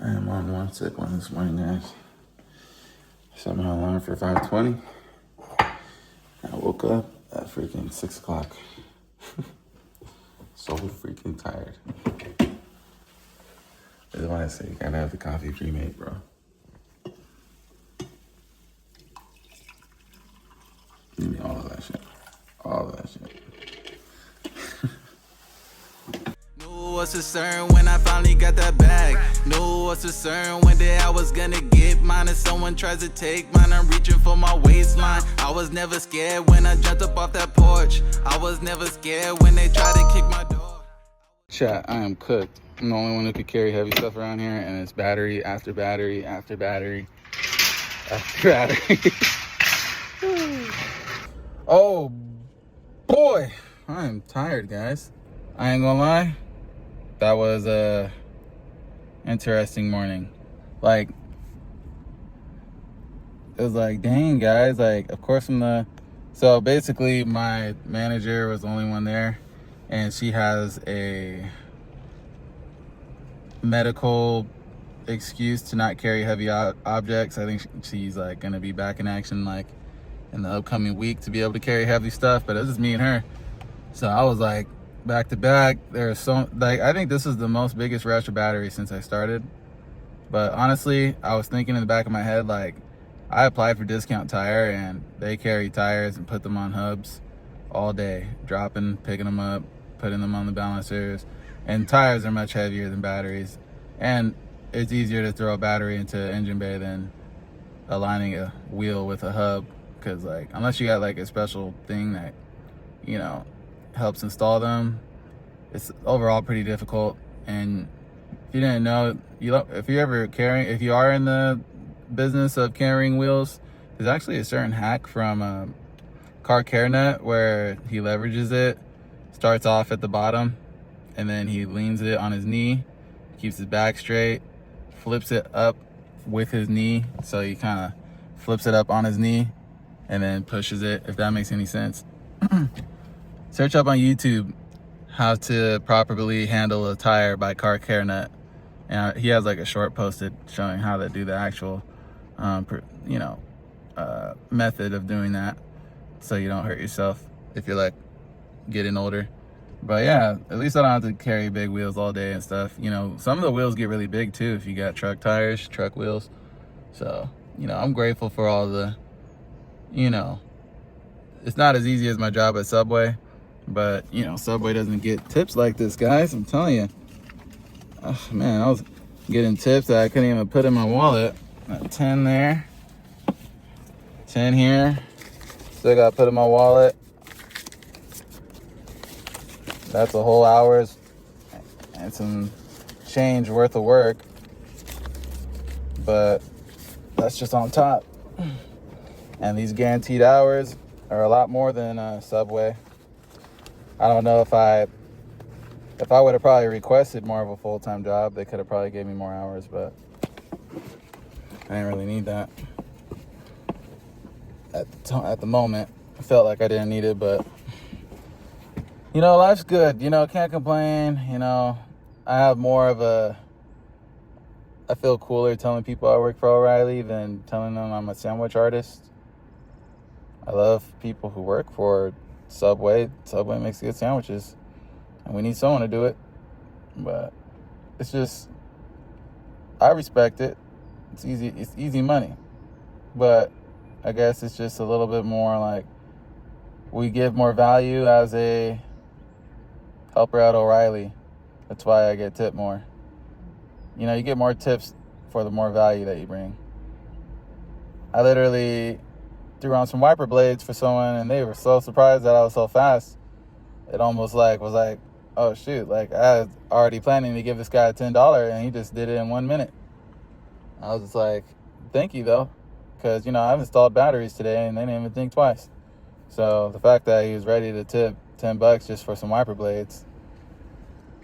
I am on one sick one this morning, guys. Set my alarm for 5:20. I woke up at freaking 6 o'clock. So freaking tired. That's why I say you gotta have the coffee pre-made, bro. Give me all of that shit. All of that shit. Knew what's concern when I finally got that bag. Knew what's concern one day I was gonna get mine. If someone tries to take mine, I'm reaching for my waistline. I was never scared when I jumped up off that porch. I was never scared when they tried to kick my door. Chat, I am cooked. I'm the only one who could carry heavy stuff around here, and it's battery after battery after battery after battery. Oh boy, I am tired, guys. I ain't gonna lie. That was a interesting morning. Like, it was like, dang, guys. Like, of course, so basically, my manager was the only one there, and she has a medical excuse to not carry heavy objects. I think she's like gonna be back in action like in the upcoming week to be able to carry heavy stuff, but it's just me and her. So I was like back to back. There's so like, I think this is the most biggest rush of batteries since I started. But honestly, I was thinking in the back of my head, like, I applied for Discount Tire and they carry tires and put them on hubs all day, dropping, picking them up, putting them on the balancers. And tires are much heavier than batteries. And it's easier to throw a battery into engine bay than aligning a wheel with a hub. Because, like, unless you got, like, a special thing that, you know, helps install them, it's overall pretty difficult. And if you didn't know, if you are in the business of carrying wheels, there's actually a certain hack from Car CareNet where he leverages it, starts off at the bottom, and then he leans it on his knee, keeps his back straight, flips it up with his knee, so he kind of flips it up on his knee and then pushes it, if that makes any sense. Search up on YouTube how to properly handle a tire by Car CareNet, and he has like a short posted showing how to do the actual method of doing that, so you don't hurt yourself if you're like getting older. But yeah, at least I don't have to carry big wheels all day and stuff. You know, some of the wheels get really big too if you got truck tires, truck wheels. So, you know, I'm grateful for all the, it's not as easy as my job at Subway, but, you know, Subway doesn't get tips like this, guys. I'm telling you. Oh, man, I was getting tips that I couldn't even put in my wallet. 10 there, 10 here. Still got to put in my wallet. That's a whole hour's and some change worth of work. But that's just on top. And these guaranteed hours are a lot more than Subway. I don't know if I would have probably requested more of a full-time job, they could have probably gave me more hours, but I didn't really need that. At the moment, I felt like I didn't need it, but you know, life's good. You know, can't complain. You know, I feel cooler telling people I work for O'Reilly than telling them I'm a sandwich artist. I love people who work for Subway. Subway makes good sandwiches, and we need someone to do it. But it's just, I respect it. It's easy money. But I guess it's just a little bit more like we give more value as a helper at O'Reilly. That's why I get tipped more. You know, you get more tips for the more value that you bring. I literally threw on some wiper blades for someone, and they were so surprised that I was so fast. It almost was like, oh shoot, like I was already planning to give this guy $10 and he just did it in 1 minute. I was just like, thank you though, because, you know, I've installed batteries today and they didn't even think twice. So the fact that he was ready to tip $10 just for some wiper blades,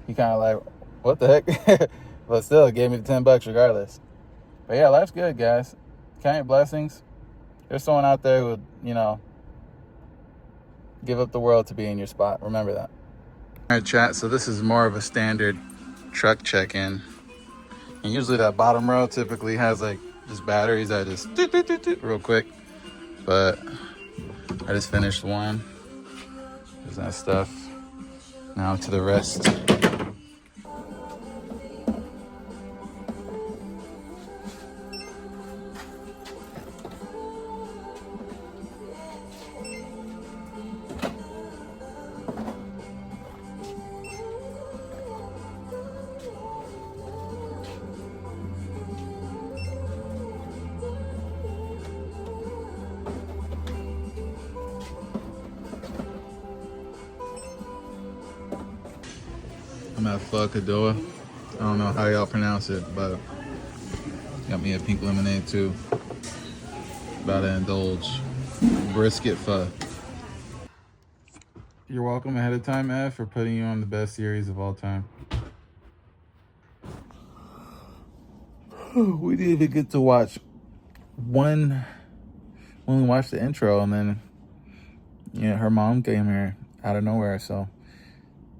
he kind of like, what the heck? But still, gave me the $10 regardless. But yeah, life's good, guys. Count your blessings. There's someone out there who would, you know, give up the world to be in your spot. Remember that. All right, chat. So this is more of a standard truck check-in. And usually that bottom row typically has like just batteries that just doot, doot, doot, doot, real quick. But I just finished one. There's that stuff. Now to the rest. I'm at Fukadoa. I don't know how y'all pronounce it, but got me a pink lemonade too. About to indulge. Brisket pho. You're welcome ahead of time, F, for putting you on the best series of all time. We didn't even get to watch one. We only watched the intro, and then her mom came here out of nowhere, so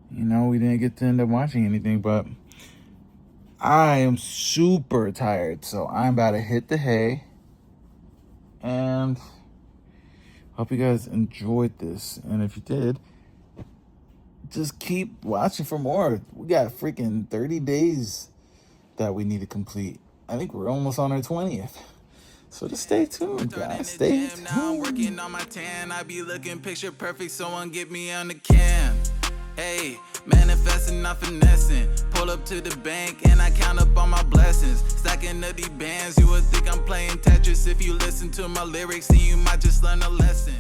we didn't get to end up watching anything. But I am super tired, so I'm about to hit the hay, and hope you guys enjoyed this. And if you did, just keep watching for more. We got freaking 30 days that we need to complete. I think we're almost on our 20th. So just stay tuned, guys. Stay tuned. Now I'm working on my tan. I be looking picture perfect. Someone get me on the cam. Hey, manifesting, not finessing. Pull up to the bank and I count up all my blessings. Stacking of these bands, you would think I'm playing Tetris. If you listen to my lyrics, then you might just learn a lesson.